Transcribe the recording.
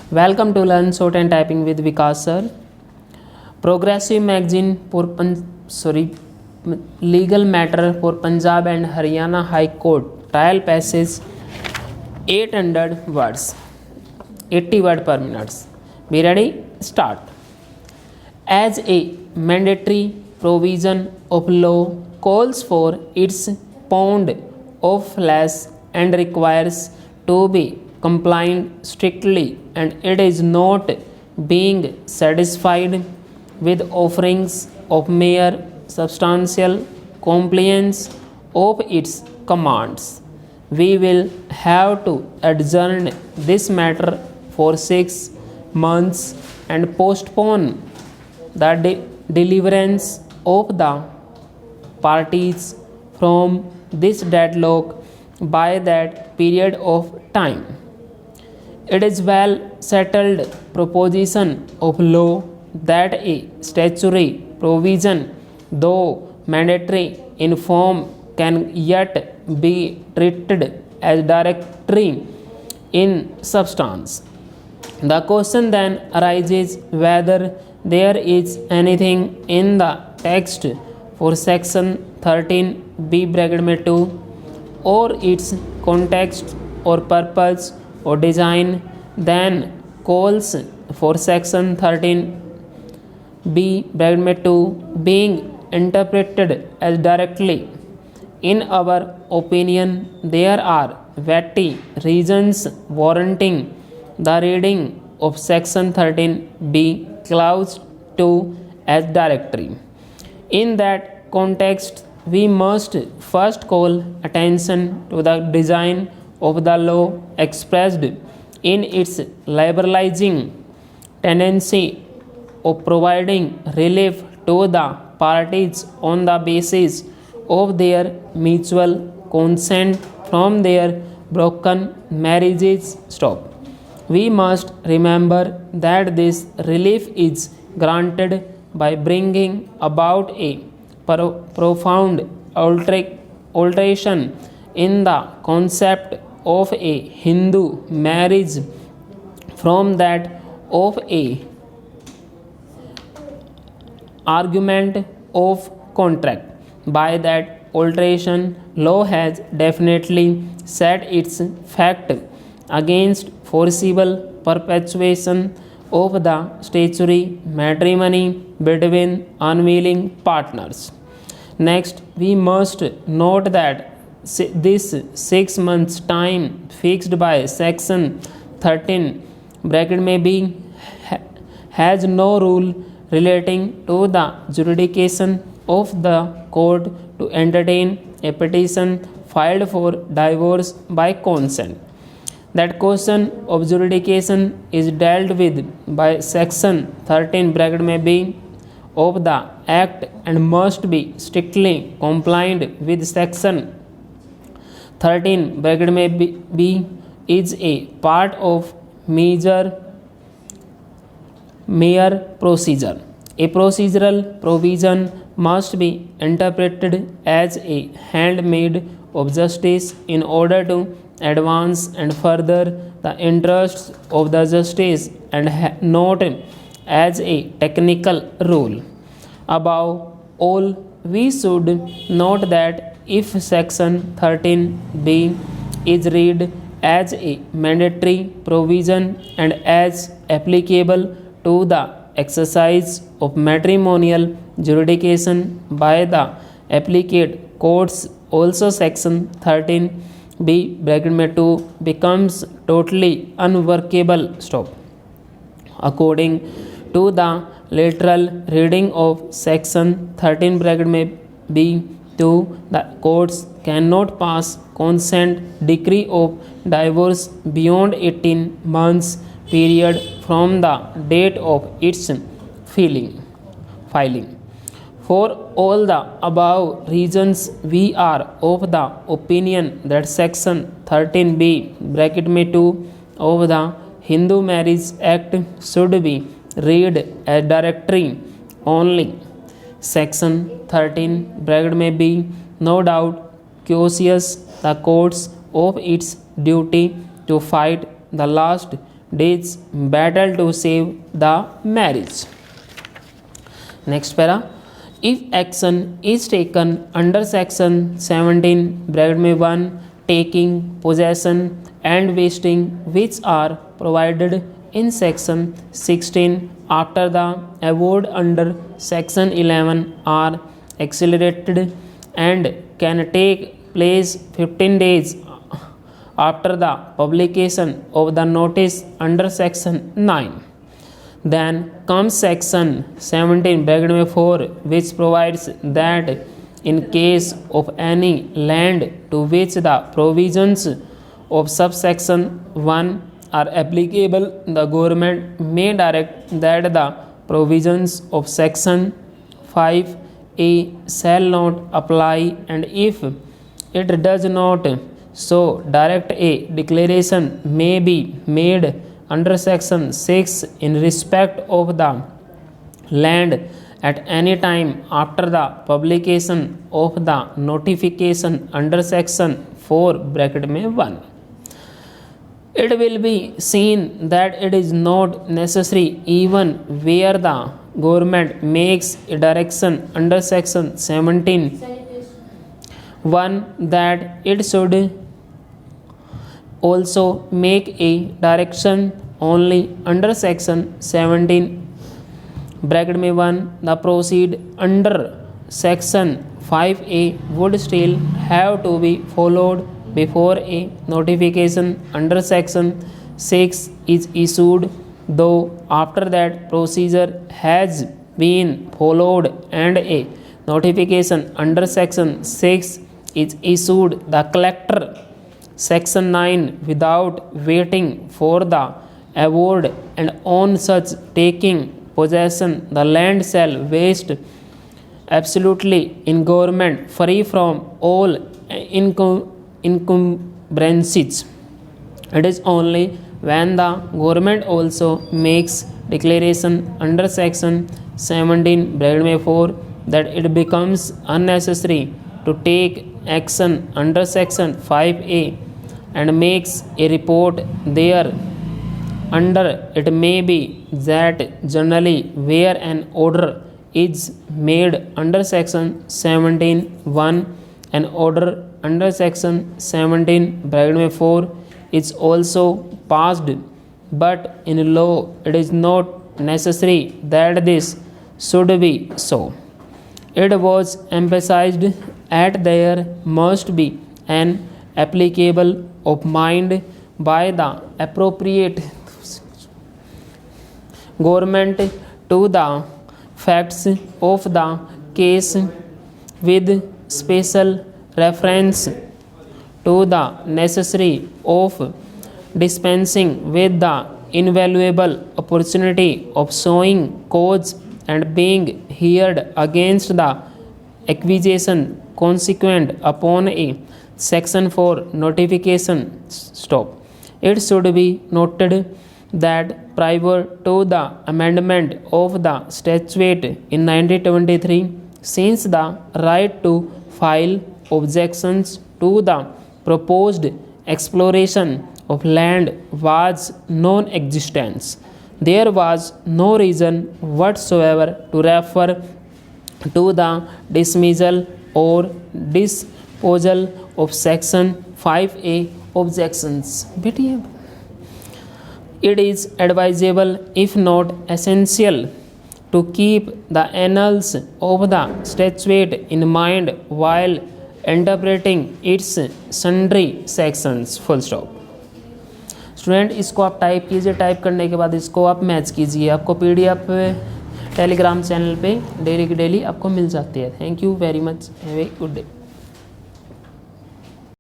Welcome to Learn Short and Typing with Vikas sir. Progressive magazine for legal matter for Punjab and Haryana High Court trial passes 800 words, 80 word per minute. Be ready? Start. As a mandatory provision of law calls for its pound of flesh and requires to be compliant strictly, and it is not being satisfied with offerings of mere substantial compliance of its commands. We will have to adjourn this matter for 6 months and postpone the deliverance of the parties from this deadlock by that period of time. It is well settled proposition of law that a statutory provision, though mandatory in form, can yet be treated as directory in substance. The question then arises whether there is anything in the text for section 13b bracket में 2 or its context or purpose or design then calls for section 13b bracket में 2 being interpreted as directly. In our opinion, there are weighty reasons warranting the reading of section 13b clause 2 as directory. In that context, we must first call attention to the design of the law expressed in its liberalizing tendency of providing relief to the parties on the basis of their mutual consent from their broken marriages. We must remember that this relief is granted by bringing about a profound alteration in the concept of a Hindu marriage from that of a argument of contract. By that alteration, law has definitely set its fact against forcible perpetuation of the statutory matrimony between unwilling partners. Next, we must note that this 6 months time fixed by section 13 bracket may be has no rule relating to the jurisdiction of the court to entertain a petition filed for divorce by consent. That question of jurisdiction is dealt with by section 13 bracket may be of the act and must be strictly compliant with section 13 bracket may be is a part of mere procedure. A procedural provision must be interpreted as a handmaid of justice in order to advance and further the interests of the justice and not as a technical rule. Above all, we should note that if section 13b is read as a mandatory provision and as applicable to the exercise of matrimonial jurisdiction by the applicate courts, also section 13b bracket में 2 becomes totally unworkable. According to the literal reading of section 13 bracket में b 2, the courts cannot pass consent decree of divorce beyond 18 months period from the date of its filing. For all the above reasons, we are of the opinion that section 13b bracket में 2 of the Hindu Marriage Act should be read as directory only. Section 13 bracket may be no doubt cautious the courts of its duty to fight the last This battle to save the marriage. Next para. If action is taken under section 17 bracket में 1 taking possession and wasting which are provided in section 16 after the award under section 11 are accelerated and can take place 15 days after the publication of the notice under section 9. Then comes section 17 bracket में 4 which provides that in case of any land to which the provisions of subsection 1 are applicable, the government may direct that the provisions of section 5A shall not apply, and if it does not so direct, a declaration may be made under section 6 in respect of the land at any time after the publication of the notification under section 4 bracket में 1. It will be seen that it is not necessary even where the government makes a direction under section 17 1 that it should also make a direction only under section 17 bracket में 1. The proceed under section 5A would still have to be followed before a notification under section 6 is issued, though after that procedure has been followed and a notification under section 6 is issued, the collector section 9 without waiting for the award and on such taking possession the land shall vest absolutely in government free from all encumbrances. It is only when the government also makes declaration under section 17 bracket में 4 that it becomes unnecessary to take action under section 5A and makes a report there under. It may be that generally where an order is made under section 17(1), an order under section 17 bracket में 4 is also passed, but in law it is not necessary that this should be so. It was emphasized that there must be an applicable of mind by the appropriate government to the facts of the case with special reference to the necessity of dispensing with the invaluable opportunity of showing cause and being heard against the accusation consequent upon a section 4 notification. Stop. It should be noted that prior to the amendment of the statute in 1923, since the right to file objections to the proposed exploration of land was non-existent, there was no reason whatsoever to refer to the dismissal or disposal of section 5A objections. It is advisable, if not essential, to keep the annals of the statute in mind while interpreting its sundry sections. Full stop. Student इसको आप type कीजिए, type करने के बाद इसको आप match कीजिए, आपको PDF टेलीग्राम चैनल पे डेली की डेली आपको मिल जाती है. Thank you very much, have a good day.